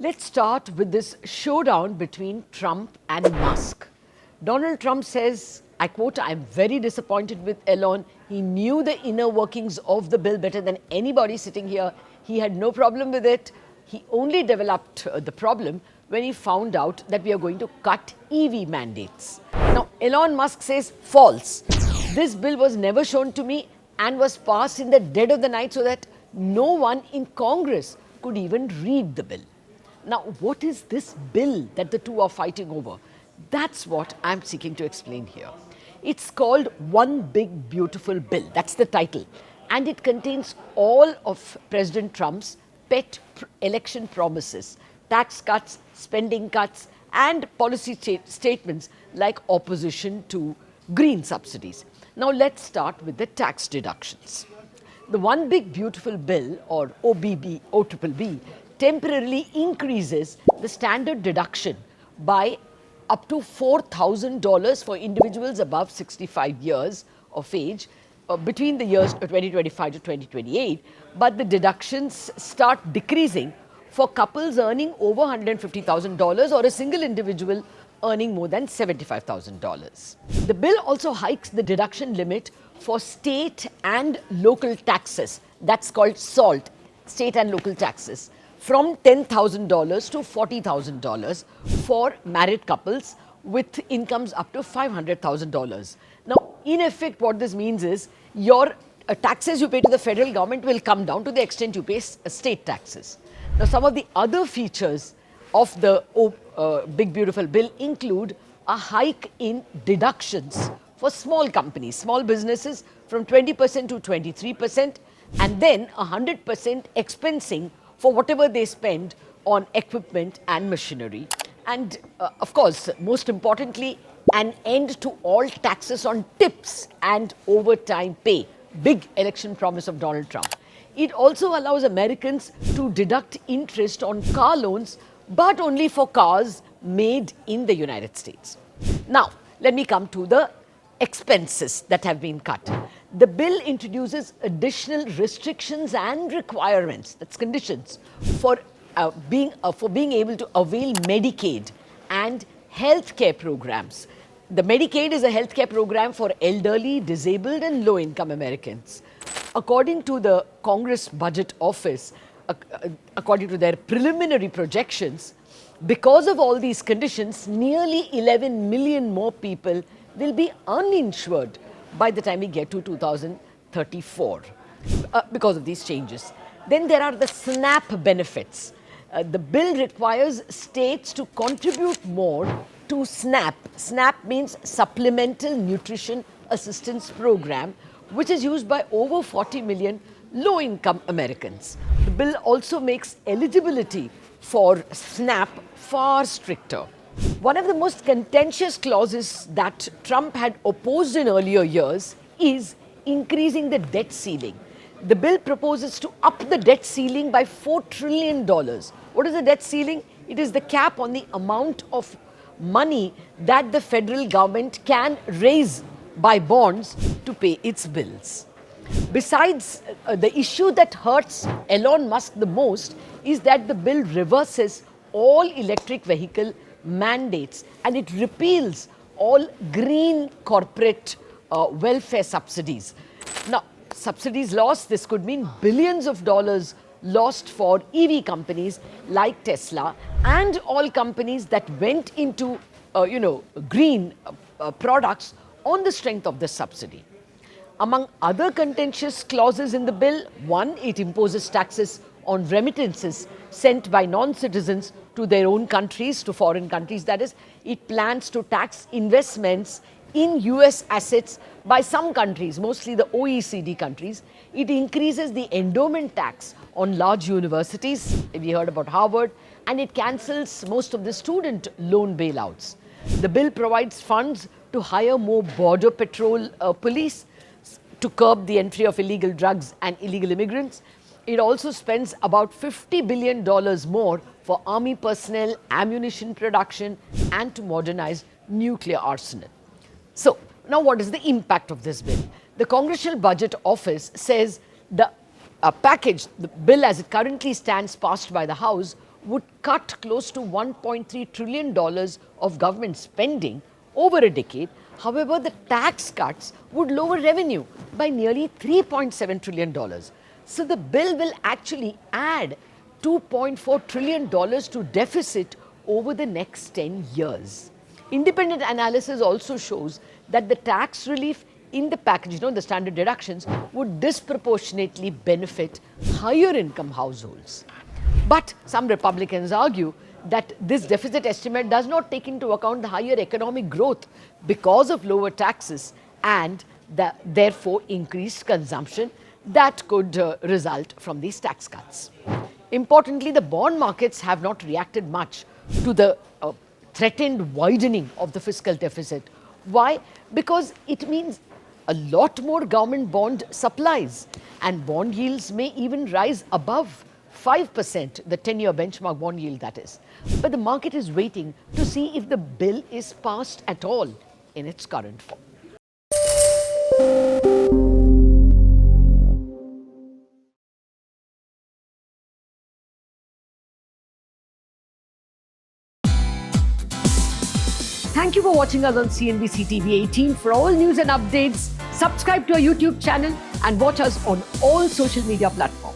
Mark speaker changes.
Speaker 1: Let's start with this showdown between Trump and Musk. Donald Trump says, I quote, I'm very disappointed with Elon. He knew the inner workings of the bill better than anybody sitting here. He had no problem with it. He only developed the problem when he found out that we are going to cut EV mandates. Now, Elon Musk says, false. This bill was never shown to me and was passed in the dead of the night so that no one in Congress could even read the bill. Now, what is this bill that the two are fighting over? That's what I'm seeking to explain here. It's called One Big Beautiful Bill. That's the title. And it contains all of President Trump's pet election promises, tax cuts, spending cuts, and policy statements like opposition to green subsidies. Now, let's start with the tax deductions. The One Big Beautiful Bill, or OBB, temporarily increases the standard deduction by up to $4,000 for individuals above 65 years of age between the years 2025 to 2028, but the deductions start decreasing for couples earning over $150,000 or a single individual earning more than $75,000. The bill also hikes the deduction limit for state and local taxes. That's called SALT, state and local taxes, from $10,000 to $40,000 for married couples with incomes up to $500,000. Now, in effect, what this means is your taxes you pay to the federal government will come down to the extent you pay state taxes. Now, some of the other features of the Big Beautiful Bill include a hike in deductions for small companies, small businesses from 20% to 23%, and then 100% expensing for whatever they spend on equipment and machinery. And of course, most importantly, an end to all taxes on tips and overtime pay. Big election promise of Donald Trump. It also allows Americans to deduct interest on car loans, but only for cars made in the United States. Now, let me come to the expenses that have been cut. The bill introduces additional restrictions and requirements, that's conditions, for being able to avail Medicaid and healthcare programs. The Medicaid is a healthcare program for elderly, disabled, and low-income Americans. According to the Congress Budget Office, according to their preliminary projections, because of all these conditions, nearly 11 million more people will be uninsured by the time we get to 2034 because of these changes. Then there are the SNAP benefits. The bill requires states to contribute more to SNAP. SNAP means Supplemental Nutrition Assistance Program, which is used by over 40 million low-income Americans. The bill also makes eligibility for SNAP far stricter. One of the most contentious clauses that Trump had opposed in earlier years is increasing the debt ceiling. The bill proposes to up the debt ceiling by $4 trillion. What is the debt ceiling? It is the cap on the amount of money that the federal government can raise by bonds to pay its bills. Besides, the issue that hurts Elon Musk the most is that the bill reverses all electric vehicle mandates and it repeals all green corporate welfare subsidies. Now, subsidies lost, this could mean billions of dollars lost for EV companies like Tesla and all companies that went into green products on the strength of the subsidy. Among other contentious clauses in the bill, one, it imposes taxes on remittances sent by non-citizens to their own countries, to foreign countries. That is, it plans to tax investments in US assets by some countries, mostly the OECD countries. It increases the endowment tax on large universities. We heard about Harvard. And it cancels most of the student loan bailouts. The bill provides funds to hire more border patrol police to curb the entry of illegal drugs and illegal immigrants. It also spends about $50 billion more for army personnel, ammunition production, and to modernize nuclear arsenal. So, now what is the impact of this bill? The Congressional Budget Office says the package, the bill as it currently stands passed by the House, would cut close to $1.3 trillion of government spending over a decade. However, the tax cuts would lower revenue by nearly $3.7 trillion. So the bill will actually add $2.4 trillion to deficit over the next 10 years. Independent analysis also shows that the tax relief in the package, the standard deductions, would disproportionately benefit higher income households. But some Republicans argue that this deficit estimate does not take into account the higher economic growth because of lower taxes and therefore increased consumption that could result from these tax cuts. Importantly, the bond markets have not reacted much to the threatened widening of the fiscal deficit. Why? Because it means a lot more government bond supplies, and bond yields may even rise above 5%, the 10-year benchmark bond yield that is. But the market is waiting to see if the bill is passed at all in its current form. Thank you for watching us on CNBC TV18. For all news and updates, subscribe to our YouTube channel and watch us on all social media platforms.